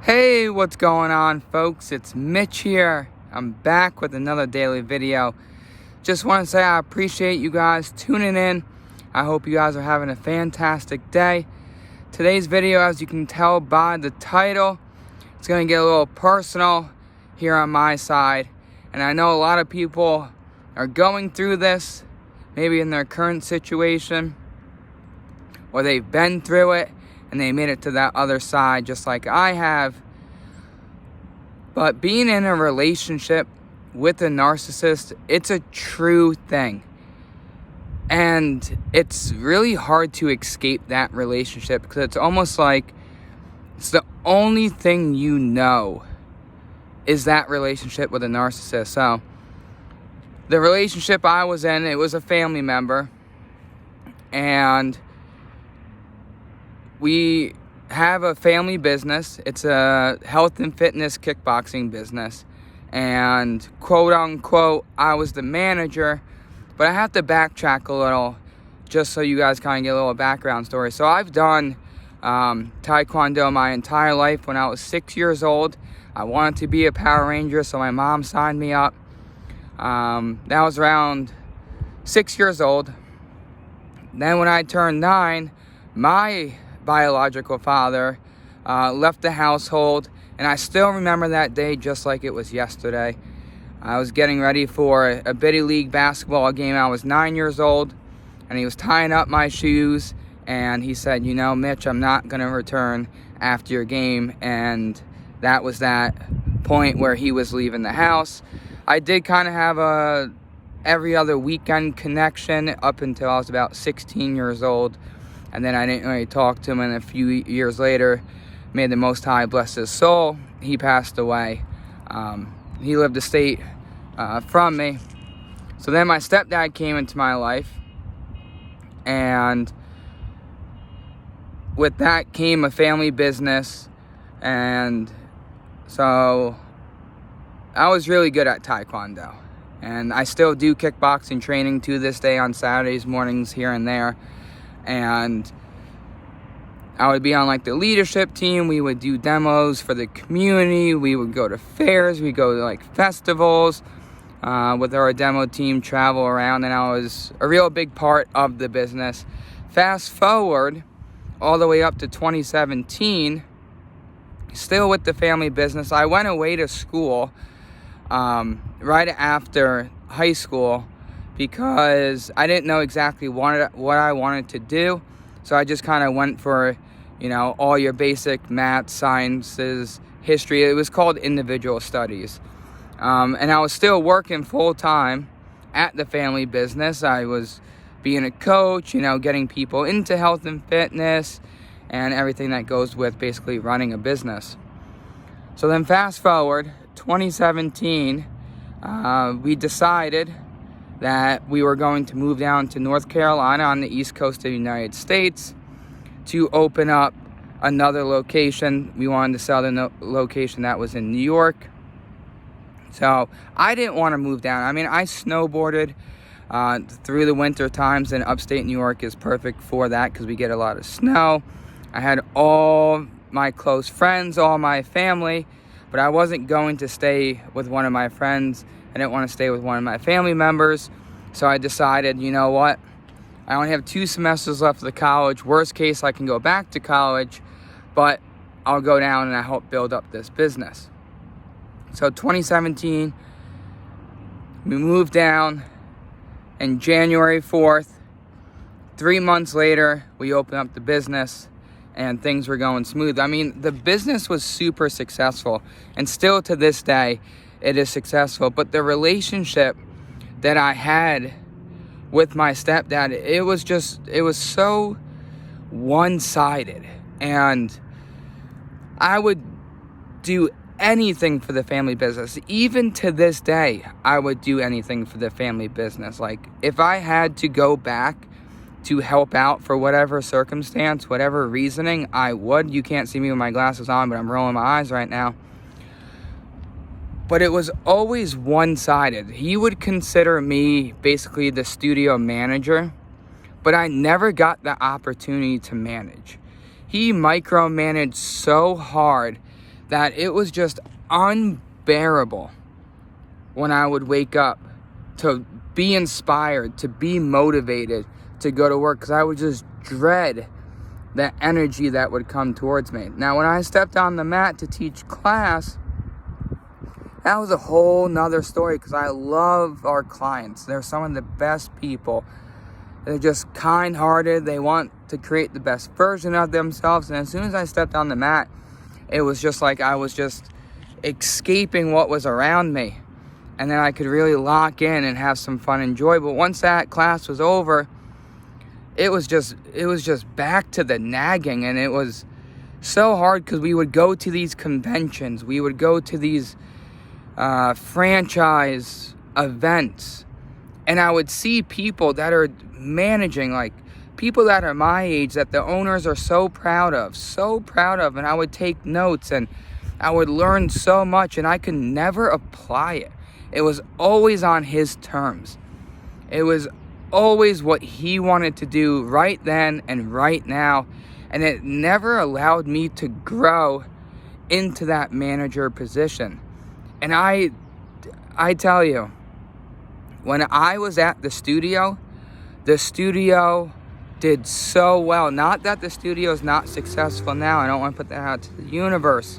Hey, what's going on, folks? It's Mitch here. I'm back with another daily video. Just want to say I appreciate you guys tuning in. I hope you guys are having a fantastic day. Today's video, as you can tell by the title, it's going to get a little personal here on my side. And I know a lot of people are going through this, maybe in their current situation, or they've been through it and they made it to that other side just like I have. But being in a relationship with a narcissist, it's a true thing. And it's really hard to escape that relationship because it's almost like it's the only thing you know is that relationship with a narcissist. So the relationship I was in, it was a family member. And we have a family business. It's a health and fitness kickboxing business. And quote unquote, I was the manager. But I have to backtrack a little just so you guys kind of get a little background story. So I've done Taekwondo my entire life. When I was 6 years old, I wanted to be a Power Ranger, so my mom signed me up. That was around 6 years old. Then when I turned 9, my biological father left the household, and I still remember that day just like it was yesterday. I was getting ready for a Biddy League basketball game. I was 9 years old, and he was tying up my shoes, and he said, you know, Mitch, I'm not going to return after your game. And that was that point where he was leaving the house. I did kind of have a every other weekend connection up until I was about 16 years old. And then I didn't really talk to him, and a few years later, may the Most High bless his soul, he passed away. He lived a state from me. So then my stepdad came into my life, and with that came a family business. And so I was really good at Taekwondo. And I still do kickboxing training to this day on Saturdays mornings here and there. And I would be on like the leadership team. We would do demos for the community. We would go to fairs. We'd go to like festivals with our demo team, travel around. And I was a real big part of the business. Fast forward all the way up to 2017, still with the family business. I went away to school right after high school, because I didn't know exactly what I wanted to do. So I just kind of went for, you know, all your basic math, sciences, history. It was called individual studies. And I was still working full-time at the family business. I was being a coach, you know, getting people into health and fitness and everything that goes with basically running a business. So then fast forward, 2017, we decided that we were going to move down to North Carolina on the east coast of the United States to open up another location. We wanted to sell the location that was in New York. So I didn't want to move down. I mean, I snowboarded through the winter times, and upstate New York is perfect for that because we get a lot of snow. I had all my close friends, all my family, but I wasn't going to stay with one of my friends. I didn't want to stay with one of my family members. So I decided, you know what? I only have 2 semesters left of the college. Worst case, I can go back to college, but I'll go down and I help build up this business. So 2017, we moved down, and January 4th, 3 months later, we opened up the business, and things were going smooth. I mean, the business was super successful, and still to this day, it is successful. But the relationship that I had with my stepdad, it was so one-sided. And I would do anything for the family business. Even to this day, I would do anything for the family business. Like, if I had to go back to help out for whatever circumstance, whatever reasoning, I would. You can't see me with my glasses on, but I'm rolling my eyes right now. But it was always one-sided. He would consider me basically the studio manager, but I never got the opportunity to manage. He micromanaged so hard that it was just unbearable when I would wake up to be inspired, to be motivated to go to work, because I would just dread the energy that would come towards me. Now, when I stepped on the mat to teach class, that was a whole nother story, because I love our clients. They're some of the best people. They're just kind-hearted. They want to create the best version of themselves. And as soon as I stepped on the mat, it was just like I was just escaping what was around me. And then I could really lock in and have some fun and joy. But once that class was over, it was just back to the nagging. And it was so hard, because we would go to these conventions. We would go to these franchise events. And I would see people that are managing, like people that are my age, that the owners are so proud of. And I would take notes, and I would learn so much, and I could never apply it. It was always on his terms. It was always what he wanted to do right then and right now. And it never allowed me to grow into that manager position. And I tell you, when I was at the studio did so well. Not that the studio is not successful now. I don't want to put that out to the universe.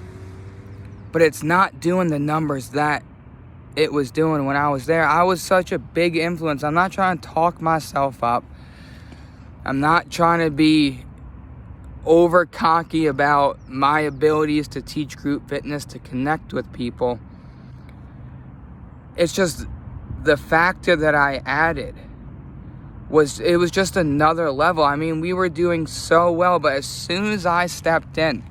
But it's not doing the numbers that it was doing when I was there. I was such a big influence. I'm not trying to talk myself up. I'm not trying to be over cocky about my abilities to teach group fitness, to connect with people. It's just the factor that I added was just another level. I mean, we were doing so well, but as soon as I stepped in,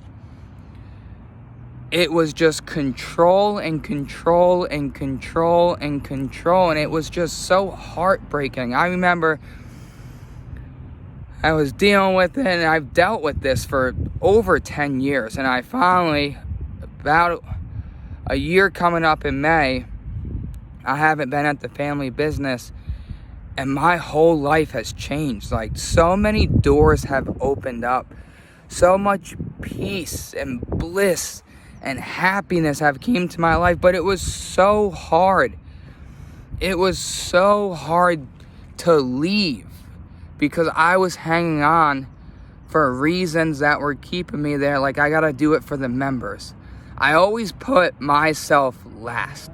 it was just control and control and control and control. And it was just so heartbreaking. I remember I was dealing with it, and I've dealt with this for over 10 years. And I finally, about a year coming up in May, I haven't been at the family business, and my whole life has changed. Like, so many doors have opened up. So much peace and bliss and happiness have came to my life, but it was so hard. It was so hard to leave, because I was hanging on for reasons that were keeping me there. Like, I gotta do it for the members. I always put myself last.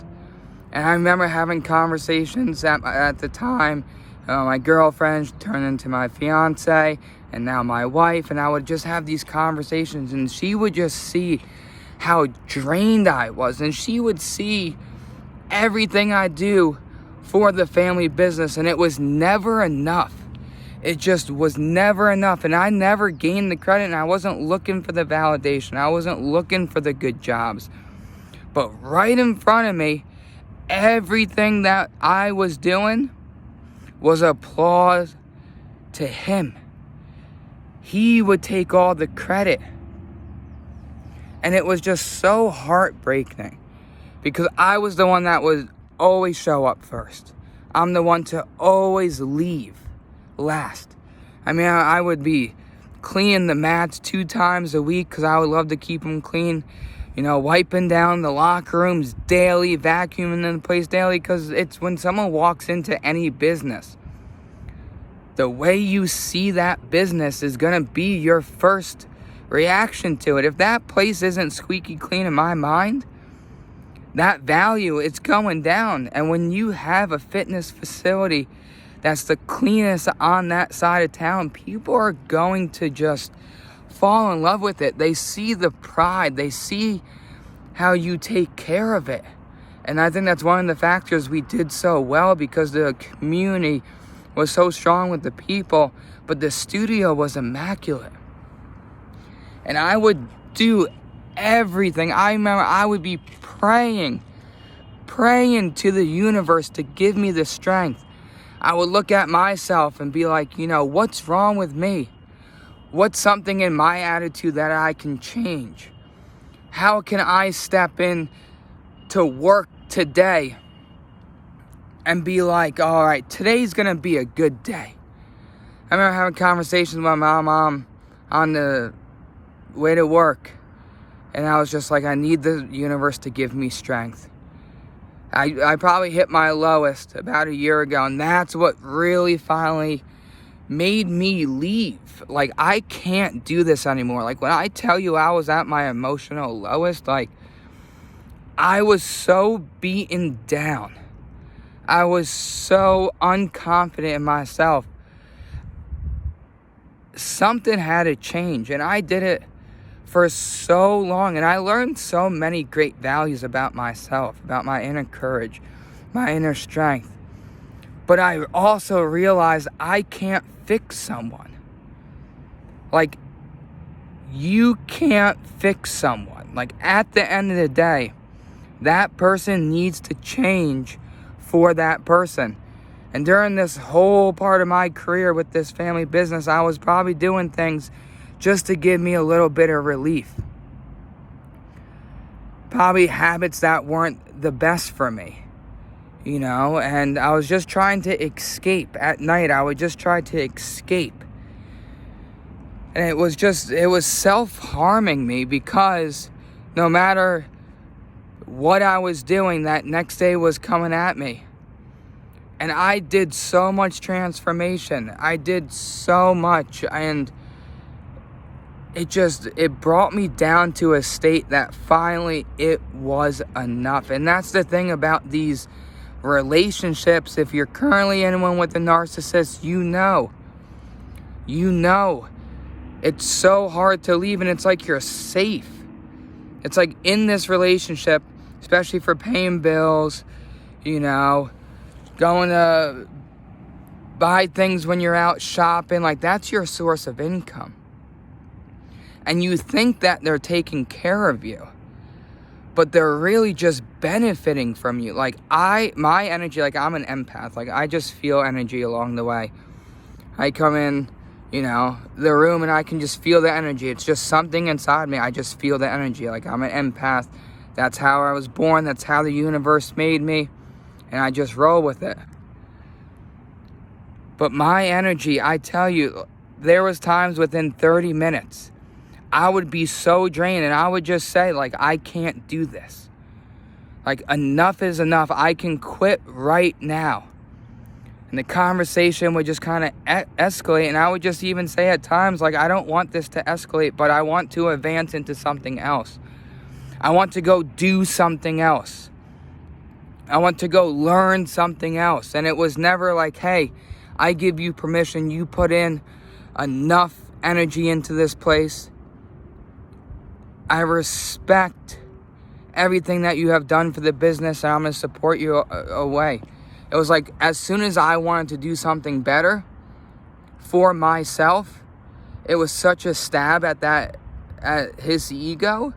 And I remember having conversations at the time. My girlfriend turned into my fiance, and now my wife. And I would just have these conversations, and she would just see how drained I was. And she would see everything I do for the family business, and it was never enough. It just was never enough. And I never gained the credit, and I wasn't looking for the validation. I wasn't looking for the good jobs. But right in front of me, everything that I was doing was applause to him. He would take all the credit. And it was just so heartbreaking, because I was the one that would always show up first. I'm the one to always leave last. I mean, I would be cleaning the mats 2 times a week, because I would love to keep them clean. You know, wiping down the locker rooms daily, vacuuming the place daily, because it's when someone walks into any business, the way you see that business is going to be your first reaction to it. If that place isn't squeaky clean in my mind, that value, it's going down. And when you have a fitness facility that's the cleanest on that side of town, people are going to just fall in love with it. They see the pride. They see how you take care of it. And I think that's one of the factors we did so well, because the community was so strong with the people, but the studio was immaculate. And I would do everything. I remember I would be praying to the universe to give me the strength. I would look at myself and be like, what's wrong with me? What's something in my attitude that I can change? How can I step in to work today and be like, all right, today's going to be a good day? I remember having conversations with my mom on the way to work. And I was just like, I need the universe to give me strength. I probably hit my lowest about a year ago, and that's what really finally made me leave. Like, I can't do this anymore. Like, when I tell you I was at my emotional lowest, like, I was so beaten down. I was so unconfident in myself. Something had to change, and I did it for so long, and I learned so many great values about myself, about my inner courage, my inner strength. But I also realized I can't fix someone. Like, you can't fix someone. Like, at the end of the day, that person needs to change for that person. And during this whole part of my career with this family business, I was probably doing things just to give me a little bit of relief. Probably habits that weren't the best for me, and I was just trying to escape. At night, I would just try to escape. And it was self-harming me, because no matter what I was doing, that next day was coming at me. And I did so much transformation. I did so much, and it brought me down to a state that finally it was enough. And that's the thing about these relationships. If you're currently in one with a narcissist, you know it's so hard to leave, and it's like you're safe. It's like in this relationship, especially for paying bills, going to buy things when you're out shopping, like, that's your source of income. And you think that they're taking care of you, but they're really just benefiting from you. Like, my energy, like, I'm an empath. Like, I just feel energy along the way. I come in, the room, and I can just feel the energy. It's just something inside me. I just feel the energy. Like, I'm an empath. That's how I was born. That's how the universe made me. And I just roll with it. But my energy, I tell you, there was times within 30 minutes, I would be so drained, and I would just say, like, I can't do this. Like, enough is enough. I can quit right now. And the conversation would just kind of escalate, and I would just even say at times, like, I don't want this to escalate, but I want to advance into something else. I want to go do something else. I want to go learn something else. And it was never like, hey, I give you permission. You put in enough energy into this place. I respect everything that you have done for the business, and I'm going to support you away. It was like, as soon as I wanted to do something better for myself, it was such a stab at his ego,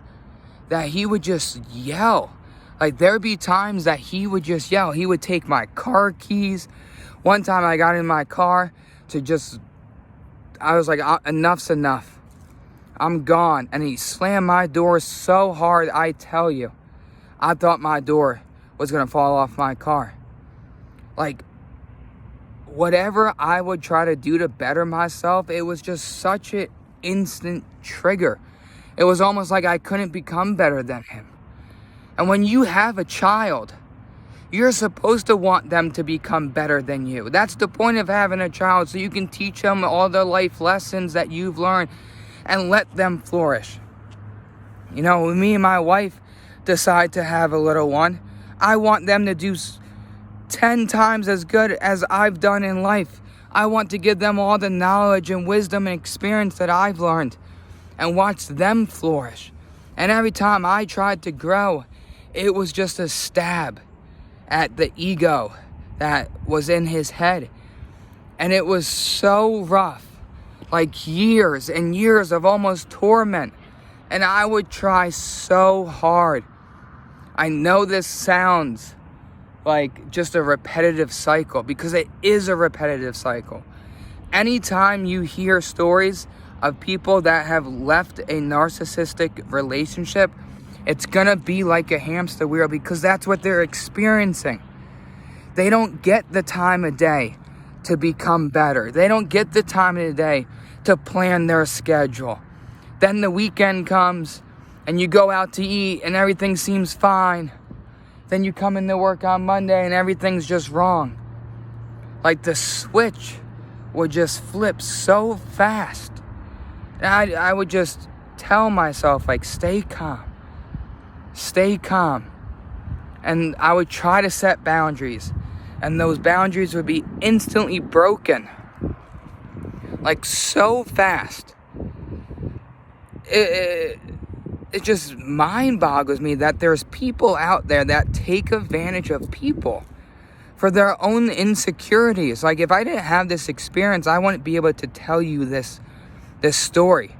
that he would just yell. Like, there'd be times that he would just yell. He would take my car keys. One time I got in my car I was like, enough's enough. I'm gone. And he slammed my door so hard, I tell you, I thought my door was going to fall off my car. Like, whatever I would try to do to better myself, it was just such an instant trigger. It was almost like I couldn't become better than him. And when you have a child, you're supposed to want them to become better than you. That's the point of having a child, so you can teach them all the life lessons that you've learned and let them flourish. When me and my wife decide to have a little one, I want them to do 10 times as good as I've done in life. I want to give them all the knowledge and wisdom and experience that I've learned and watch them flourish. And every time I tried to grow, it was just a stab at the ego that was in his head. And it was so rough. Like, years and years of almost torment. And I would try so hard. I know this sounds like just a repetitive cycle, because it is a repetitive cycle. Anytime you hear stories of people that have left a narcissistic relationship, it's gonna be like a hamster wheel, because that's what they're experiencing. They don't get the time of day to become better. They don't get the time of the day to plan their schedule. Then the weekend comes and you go out to eat and everything seems fine. Then you come into work on Monday and everything's just wrong. Like the switch would just flip so fast. And I would just tell myself, like, stay calm. Stay calm. And I would try to set boundaries. And those boundaries would be instantly broken. Like, so fast. It just mind boggles me that there's people out there that take advantage of people for their own insecurities. Like, if I didn't have this experience, I wouldn't be able to tell you this story.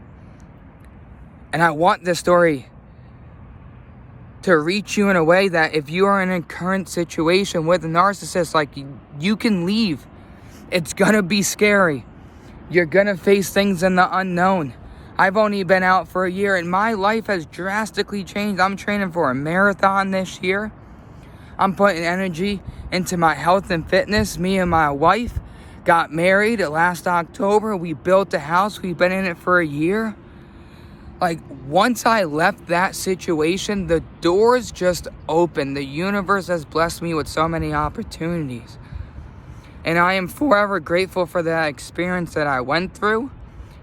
And I want this story to reach you in a way that if you are in a current situation with a narcissist, like, you can leave. It's gonna be scary. You're gonna face things in the unknown. I've only been out for a year and my life has drastically changed. I'm training for a marathon this year. I'm putting energy into my health and fitness. Me and my wife got married last October. We built a house. We've been in it for a year. Like, once I left that situation, the doors just opened. The universe has blessed me with so many opportunities. And I am forever grateful for that experience that I went through.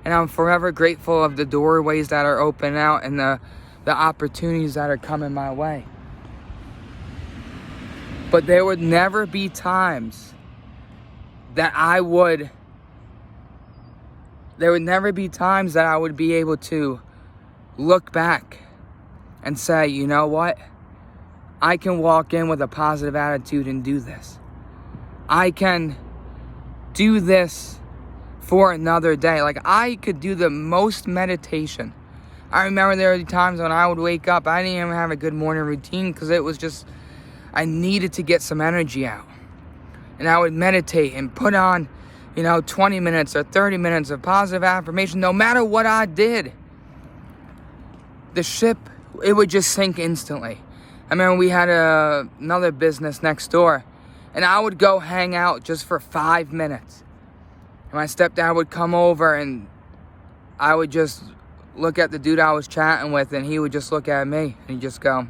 And I'm forever grateful of the doorways that are open out and the opportunities that are coming my way. But there would never be times that I would be able to look back and say, you know what? I can walk in with a positive attitude and do this. I can do this for another day. Like, I could do the most meditation. I remember there were times when I would wake up, I didn't even have a good morning routine because it was just, I needed to get some energy out. And I would meditate and put on, 20 minutes or 30 minutes of positive affirmation. No matter what I did, the ship, it would just sink instantly. I remember we had another business next door, and I would go hang out just for 5 minutes. And my stepdad would come over and I would just look at the dude I was chatting with and he would just look at me and he'd just go,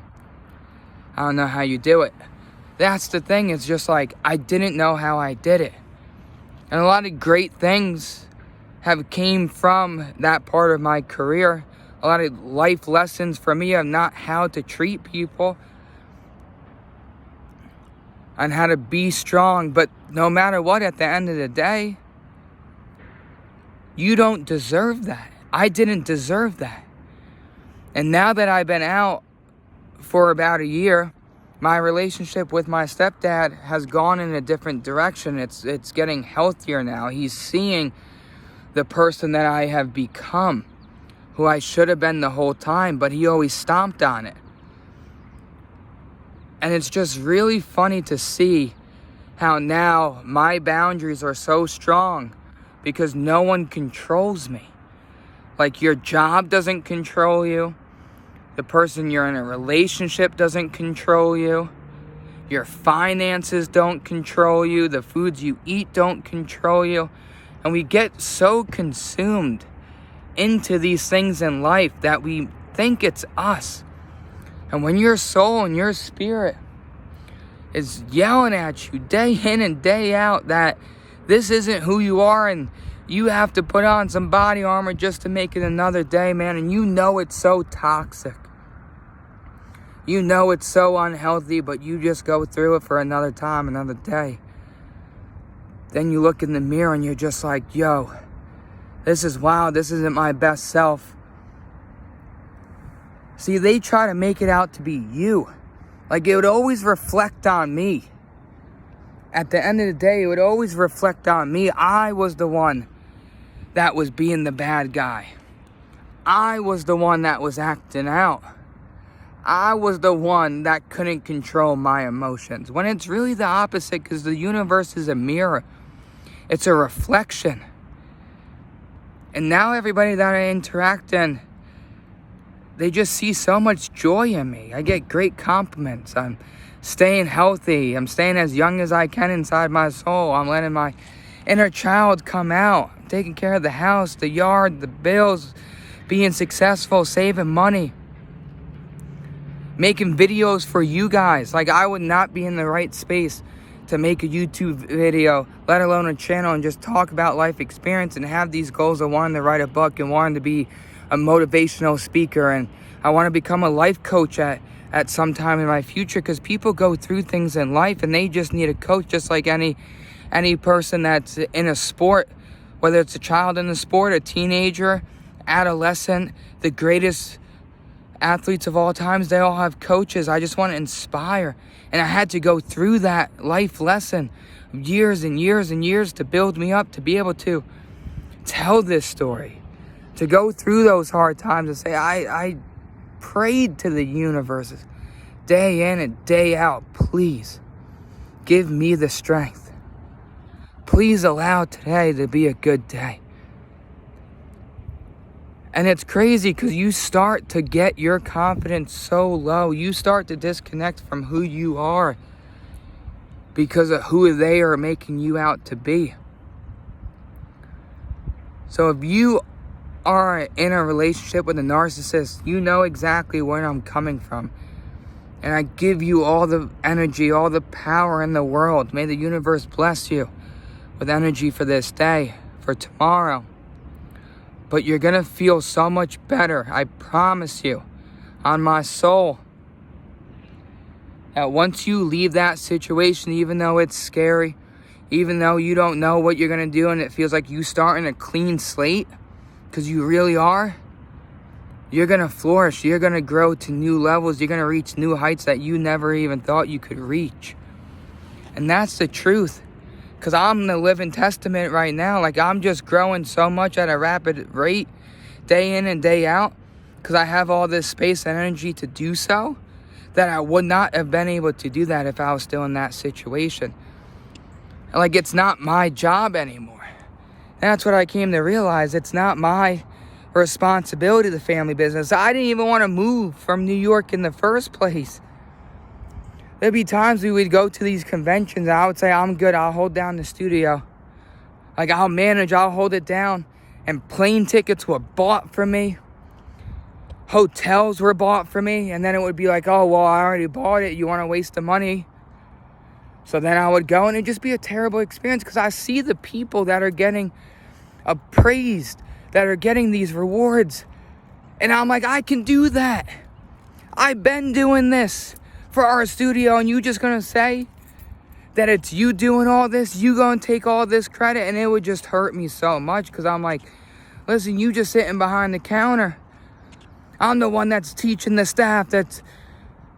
I don't know how you do it. That's the thing. It's just like, I didn't know how I did it. And a lot of great things have came from that part of my career. A lot of life lessons for me of not how to treat people and how to be strong. But no matter what, at the end of the day, you don't deserve that. I didn't deserve that. And now that I've been out for about a year, my relationship with my stepdad has gone in a different direction. It's getting healthier now. He's seeing the person that I have become, who I should have been the whole time, but he always stomped on it. And it's just really funny to see how now my boundaries are so strong because no one controls me. Like, your job doesn't control you. The person you're in a relationship doesn't control you. Your finances don't control you. The foods you eat don't control you. And we get so consumed into these things in life that we think it's us. And when your soul and your spirit is yelling at you day in and day out that this isn't who you are and you have to put on some body armor just to make it another day, man, and you know it's so toxic. You know it's so unhealthy, but you just go through it for another time, another day. Then you look in the mirror and you're just like, yo, this is wild. This isn't my best self. See, they try to make it out to be you. Like, it would always reflect on me. At the end of the day, it would always reflect on me. I was the one that was being the bad guy. I was the one that was acting out. I was the one that couldn't control my emotions. When it's really the opposite, because the universe is a mirror. It's a reflection. And now everybody that I interact in, they just see so much joy in me. I get great compliments. I'm staying healthy. I'm staying as young as I can inside my soul. I'm letting my inner child come out. I'm taking care of the house, the yard, the bills, being successful, saving money. making videos for you guys. Like, I would not be in the right space to make a YouTube video, let alone a channel, and just talk about life experience and have these goals of wanting to write a book and wanting to be a motivational speaker. And I want to become a life coach at some time in my future, because people go through things in life and they just need a coach, just like any person that's in a sport, whether it's a child in the sport, a teenager, adolescent, the greatest athletes of all times, they all have coaches. I just want to inspire. And I had to go through that life lesson years and years and years to build me up to be able to tell this story, to go through those hard times and say, I prayed to the universe day in and day out, please give me the strength. Please allow today to be a good day. And it's crazy because you start to get your confidence so low. You start to disconnect from who you are because of who they are making you out to be. So if you are in a relationship with a narcissist, you know exactly where I'm coming from. And I give you all the energy, all the power in the world. May the universe bless you with energy for this day, for tomorrow. But you're going to feel so much better, I promise you, on my soul. That once you leave that situation, even though it's scary, even though you don't know what you're going to do and it feels like you starting a clean slate, because you really are, you're going to flourish. You're going to grow to new levels. You're going to reach new heights that you never even thought you could reach. And that's the truth. Because I'm the living testament right now. Like, I'm just growing so much at a rapid rate, day in and day out, because I have all this space and energy to do so, that I would not have been able to do that if I was still in that situation. Like, it's not my job anymore. And that's what I came to realize. It's not my responsibility, the family business. I didn't even want to move from New York in the first place. There'd be times we would go to these conventions and I would say, I'm good, I'll hold down the studio. Like, I'll manage, I'll hold it down. And plane tickets were bought for me. Hotels were bought for me. And then it would be like, oh, well, I already bought it. You want to waste the money? So then I would go, and it'd just be a terrible experience, because I see the people that are getting appraised, that are getting these rewards. And I'm like, I can do that. I've been doing this for our studio, and you just gonna say that it's you doing all this, you gonna take all this credit? And it would just hurt me so much, because I'm like, listen, you just sitting behind the counter. I'm the one that's teaching the staff, that's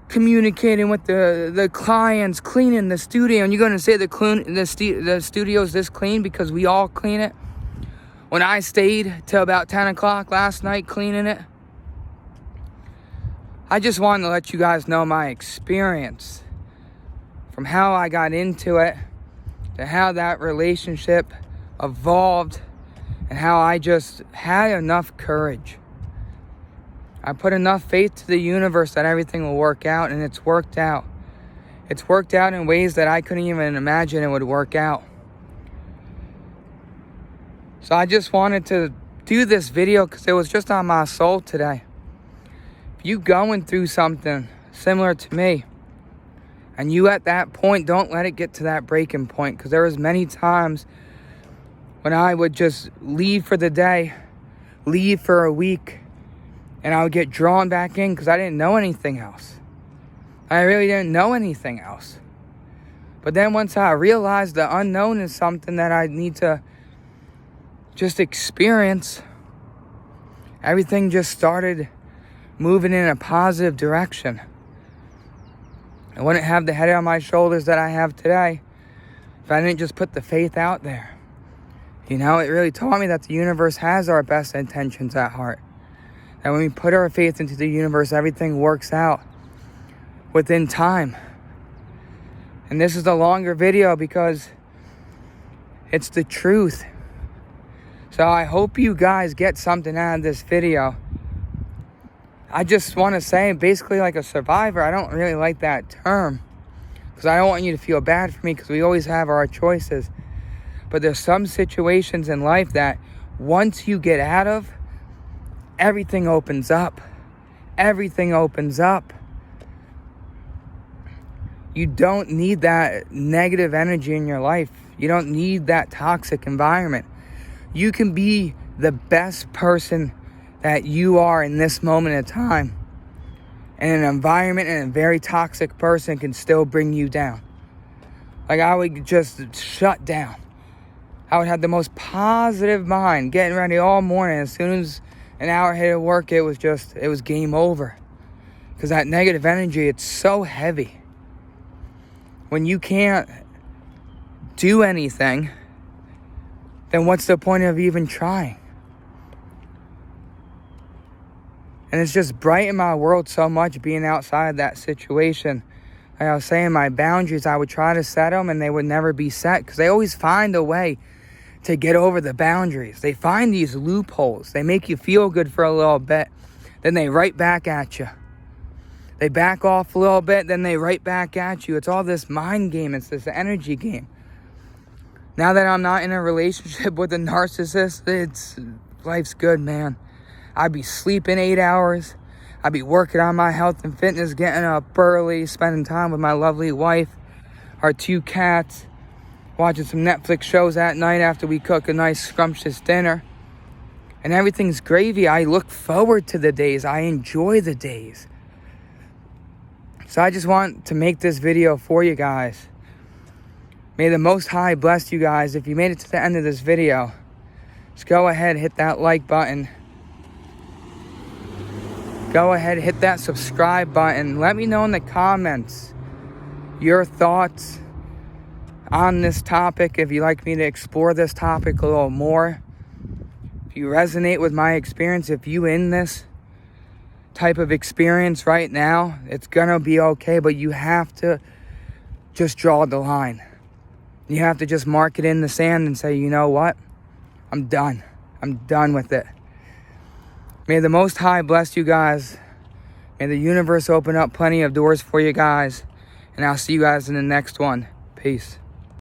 communicating with the clients, cleaning the studio, and you're gonna say the studio's this clean because we all clean it, when I stayed till about 10 o'clock last night cleaning it? I just wanted to let you guys know my experience, from how I got into it to how that relationship evolved, and how I just had enough courage. I put enough faith to the universe that everything will work out, and it's worked out. It's worked out in ways that I couldn't even imagine it would work out. So I just wanted to do this video because it was just on my soul today. You going through something similar to me, and you at that point, don't let it get to that breaking point, because there was many times when I would just leave for the day, leave for a week, and I would get drawn back in because I didn't know anything else. I really didn't know anything else. But then once I realized the unknown is something that I need to just experience, everything just started moving in a positive direction. I wouldn't have the head on my shoulders that I have today if I didn't just put the faith out there. You know, it really taught me that the universe has our best intentions at heart. That when we put our faith into the universe, everything works out within time. And this is a longer video because it's the truth. So I hope you guys get something out of this video. I just want to say, basically like a survivor, I don't really like that term, because I don't want you to feel bad for me, because we always have our choices. But there's some situations in life that once you get out of, everything opens up. Everything opens up. You don't need that negative energy in your life. You don't need that toxic environment. You can be the best person that you are in this moment of time. And an environment and a very toxic person can still bring you down. Like, I would just shut down. I would have the most positive mind, getting ready all morning. As soon as an hour hit of work, it was game over. Because that negative energy, it's so heavy. When you can't do anything, then what's the point of even trying? And it's just brightened my world so much being outside that situation. Like I was saying, my boundaries, I would try to set them and they would never be set because they always find a way to get over the boundaries. They find these loopholes. They make you feel good for a little bit. Then they right back at you. They back off a little bit, then they right back at you. It's all this mind game. It's this energy game. Now that I'm not in a relationship with a narcissist, life's good, man. I'd be sleeping 8 hours. I'd be working on my health and fitness, getting up early, spending time with my lovely wife, our 2 cats, watching some Netflix shows at night after we cook a nice scrumptious dinner. And everything's gravy. I look forward to the days. I enjoy the days. So I just want to make this video for you guys. May the Most High bless you guys. If you made it to the end of this video, just go ahead, hit that like button. Go ahead, hit that subscribe button. Let me know in the comments your thoughts on this topic. If you'd like me to explore this topic a little more. If you resonate with my experience, if you in this type of experience right now, it's gonna be okay, but you have to just draw the line. You have to just mark it in the sand and say, you know what? I'm done. I'm done with it. May the Most High bless you guys. May the universe open up plenty of doors for you guys. And I'll see you guys in the next one. Peace.